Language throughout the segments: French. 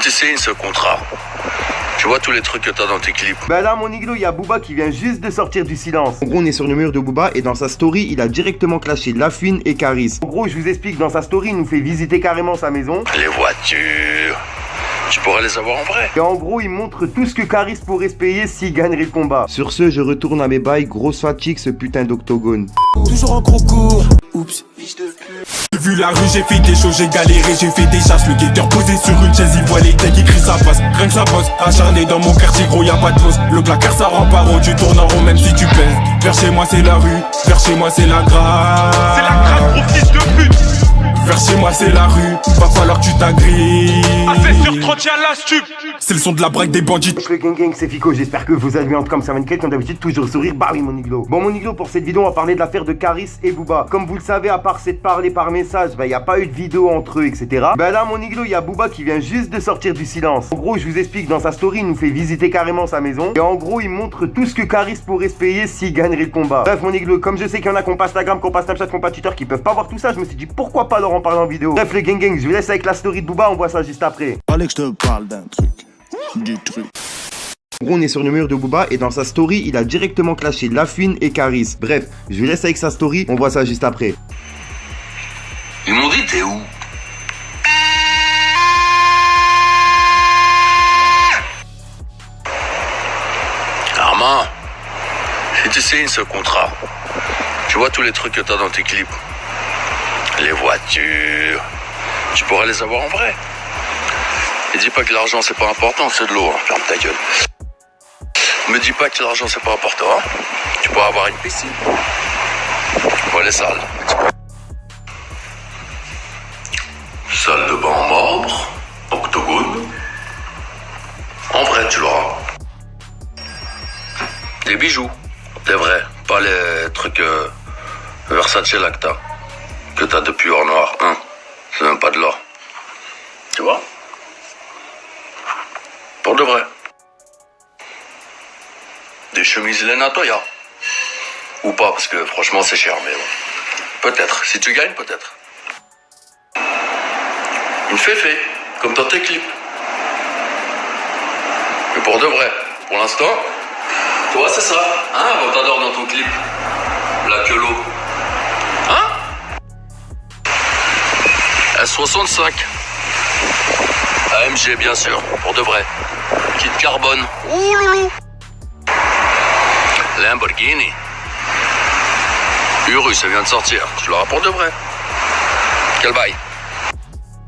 tu signes ce contrat, tu vois tous les trucs que t'as dans tes clips. Bah là mon niglo, il y a Booba qui vient juste de sortir du silence. En gros on est sur le mur de Booba et dans sa story il a directement clashé Lafouine et Caris. En gros je vous explique, dans sa story il nous fait visiter carrément sa maison. Les voitures, tu pourrais les avoir en vrai. Et en gros il montre tout ce que Caris pourrait se payer s'il gagnerait le combat. Sur ce je retourne à mes bails, grosse fatigue ce putain d'octogone. Toujours en concours. Oups. J'ai vu la rue, j'ai fait des choses, j'ai galéré, j'ai fait des chasses. Le guetteur posé sur une chaise, il voit les têtes qui crient ça passe. Rien que ça bosse, acharné dans mon quartier gros y'a pas de pause. Le placard ça rend pas rond, tu tournes en rond même si tu pèses. Vers chez moi c'est la rue, vers chez moi c'est la grâce. C'est la grâce gros fils de pute. Vers chez moi c'est la rue, va falloir que tu t'agrippes. Assez sur 30 y'a la stup. C'est le son de la braque des bandits. Le gang c'est Fico, j'espère que vous allez bien comme ça 24 comme d'habitude, toujours sourire, bah oui mon niglo. Bon mon niglo, pour cette vidéo on va parler de l'affaire de Caris et Booba. Comme vous le savez, à part c'est de parler par message, bah y a pas eu de vidéo entre eux etc. Bah là mon niglo, il y a Booba qui vient juste de sortir du silence. En gros je vous explique, dans sa story il nous fait visiter carrément sa maison. Et en gros il montre tout ce que Caris pourrait se payer s'il gagnerait le combat. Bref mon niglo, comme je sais qu'il y en a qui ont pas Instagram, qui ont pas Snapchat, qui ont pas Twitter, qui peuvent pas voir tout ça, je me suis dit pourquoi pas leur en parler en vidéo. Bref le gang, je vous laisse avec la story de Booba, on voit ça juste après. Fallait que je te parle d'un truc. Du truc. En gros on est sur le mur de Booba et dans sa story il a directement clashé Lafouine et Caris. Bref, je vous laisse avec sa story, on voit ça juste après. Ils m'ont dit t'es où? Armand, si tu signes ce contrat, tu vois tous les trucs que t'as dans tes clips. Les voitures, tu pourrais les avoir en vrai. Et dis pas que l'argent c'est pas important, c'est de l'eau, hein. Ferme ta gueule. Me dis pas que l'argent c'est pas important, hein. Tu pourrais avoir une piscine. Voilà les salles. Salle de bain en marbre, octogone. En vrai tu l'auras. Des bijoux, c'est vrai, pas les trucs Versace Lacta que t'as depuis or noir, hein. C'est même pas de l'or. Tu vois? Pour de vrai. Des chemises Lena Toya. Ou pas, parce que franchement c'est cher, mais bon. Peut-être, si tu gagnes, peut-être. Une féfé, comme dans tes clips. Mais pour de vrai, pour l'instant, toi c'est ça, hein, on t'adore dans ton clip. La queue l'eau. Hein? S65. AMG bien sûr, pour de vrai. Kit carbone. Ouh loulou. Lamborghini. Urus, ça vient de sortir. Tu l'auras pour de vrai. Quel bail?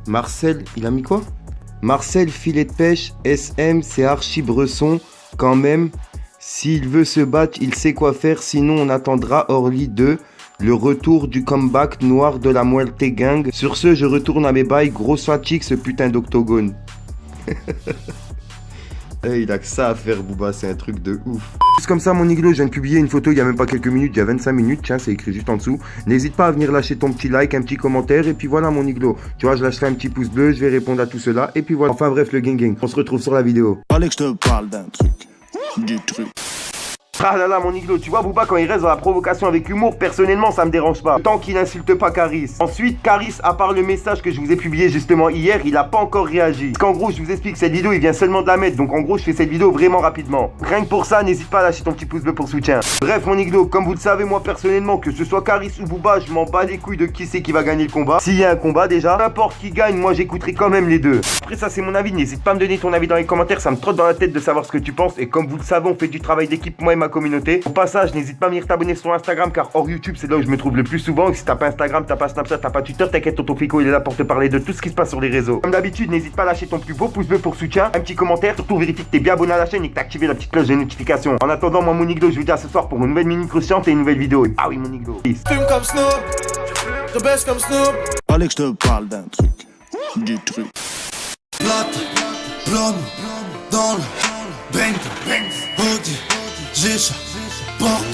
Marcel, il a mis quoi? Marcel filet de pêche, SM, c'est archi bresson, quand même. S'il veut se battre, il sait quoi faire, sinon on attendra Orly 2, le retour du comeback noir de la Muerte Gang. Sur ce, je retourne à mes bails, grosse fatigue ce putain d'octogone. Hey, il a que ça à faire Booba, c'est un truc de ouf. Juste comme ça mon niglo, je viens de publier une photo il y a même pas quelques minutes, il y a 25 minutes, tiens c'est écrit juste en dessous. N'hésite pas à venir lâcher ton petit like, un petit commentaire et puis voilà mon niglo. Tu vois je lâcherai un petit pouce bleu, je vais répondre à tout cela et puis voilà. Enfin bref le gang, on se retrouve sur la vidéo. Fallait que je te parle d'un truc. Du truc. Ah là là mon niglo, tu vois Booba quand il reste dans la provocation avec humour, personnellement ça me dérange pas. Tant qu'il n'insulte pas Caris. Ensuite Caris, à part le message que je vous ai publié justement hier, il a pas encore réagi. Parce qu'en gros je vous explique, cette vidéo il vient seulement de la mettre, donc en gros je fais cette vidéo vraiment rapidement. Rien que pour ça, n'hésite pas à lâcher ton petit pouce bleu pour soutien. Bref mon niglo, comme vous le savez moi personnellement, que ce soit Caris ou Booba, je m'en bats les couilles de qui c'est qui va gagner le combat. S'il y a un combat déjà, n'importe qui gagne, moi j'écouterai quand même les deux. Après ça c'est mon avis, n'hésite pas à me donner ton avis dans les commentaires, ça me trotte dans la tête de savoir ce que tu penses. Et comme vous le savez, on fait du travail d'équipe moi et ma communauté. Au passage, n'hésite pas à venir t'abonner sur Instagram car hors YouTube c'est là où je me trouve le plus souvent. Et si t'as pas Instagram, t'as pas Snapchat, t'as pas Twitter, t'inquiète, tonton Fico il est là pour te parler de tout ce qui se passe sur les réseaux. Comme d'habitude, n'hésite pas à lâcher ton plus beau pouce bleu pour soutien, un petit commentaire, surtout vérifie que t'es bien abonné à la chaîne et que t'as activé la petite cloche de notification. En attendant, moi mon niglo, je vous dis à ce soir pour une nouvelle minute croustillante et une nouvelle vidéo. Ah oui mon niglo. Peace. Fume comme Snoop, je baisse comme Snoop. Fallait que je te parle d'un truc. Du truc. Plate, blonde, dans le bang, hoodie, Gicha, porte,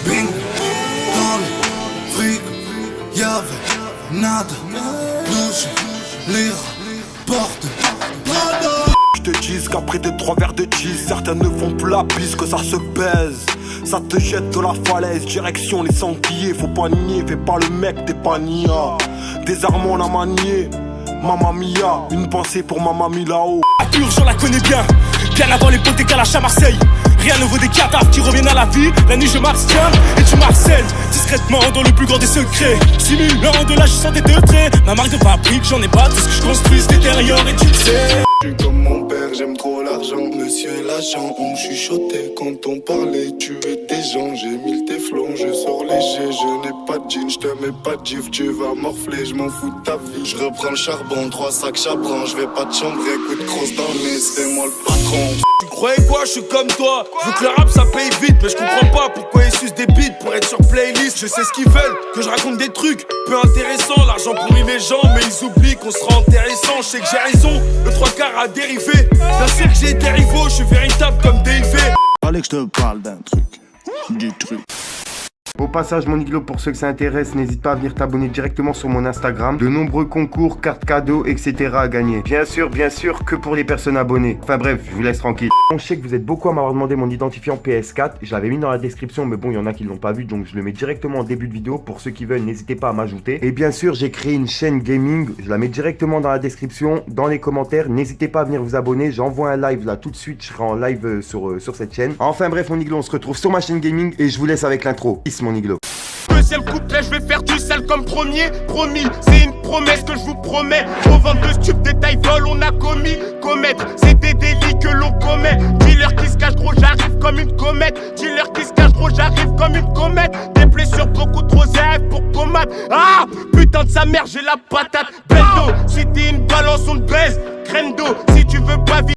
bing, dans le fric, y'avait nada, bouge, lire, porte, Je te dis qu'après tes 3 verres de cheese, certaines ne font plus la bise, que ça se baise. Ça te jette de la falaise, direction les sangliers. Faut pas nier, fais pas le mec, t'es pas nia. Des armes on a manié, Mamma Mia, une pensée pour ma mamie là-haut. La pure, je la connais bien. Bien avant les potes des Kalash à Marseille. Rien ne vaut des cadavres qui reviennent à la vie. La nuit je m'abstiens et tu m'harcèles discrètement dans le plus grand des secrets. 6000 ans de l'âge sans des deux traits. Ma marque de fabrique, j'en ai pas tout ce que je construis se détériore et tu le sais. Je suis comme mon père, j'aime trop l'argent. Monsieur l'agent, on me chuchotait quand on parlait. Tuer des gens, j'ai mis le téflon, je sors léger. Je n'ai pas de jean, je te mets pas de gif. Tu vas morfler, je m'en fous de ta vie. Je reprends le charbon, 3 sacs chabrans. Je vais pas te chambrer, coup de crosse dans le nez, c'est moi le patron. Tu croyais quoi, je suis comme toi. Je veux que le rap ça paye vite, mais je comprends pas pourquoi ils sucent des beats pour être sur playlist. Je sais ce qu'ils veulent, que je raconte des trucs peu intéressants. L'argent pourrit les gens, mais ils oublient qu'on sera intéressant. Je sais que j'ai raison, le 3/4 a dérivé. Bien sûr que j'ai des rivaux, je suis véritable comme DIV. Fallait que je te parle d'un truc. Du truc. Au passage, mon iglo, pour ceux que ça intéresse, n'hésite pas à venir t'abonner directement sur mon Instagram. De nombreux concours, cartes cadeaux, etc. à gagner. Bien sûr, que pour les personnes abonnées. Enfin bref, je vous laisse tranquille. Je sais que vous êtes beaucoup à m'avoir demandé mon identifiant PS4. Je l'avais mis dans la description, mais bon, il y en a qui l'ont pas vu, donc je le mets directement en début de vidéo. Pour ceux qui veulent, n'hésitez pas à m'ajouter. Et bien sûr, j'ai créé une chaîne gaming. Je la mets directement dans la description, dans les commentaires. N'hésitez pas à venir vous abonner. J'envoie un live là tout de suite. Je serai en live sur cette chaîne. Enfin bref, mon iglo, on se retrouve sur ma chaîne gaming et je vous laisse avec l'intro. Peace, mon iglo. Deuxième couplet, je vais faire du sale comme premier. Promis, c'est une promesse que je vous promets. Au 22 stupes, détail vol, on a commis. Commettre, c'est des délits que l'on commet. Dealer qui se cache, gros, j'arrive comme une comète. Dealer qui se cache, gros, j'arrive comme une comète. Des blessures beaucoup trop zèbres pour pommade. Ah, putain de sa mère, j'ai la patate. Belle d'eau, si t'es une balance, on te baise. Crème d'eau, si tu veux pas vivre.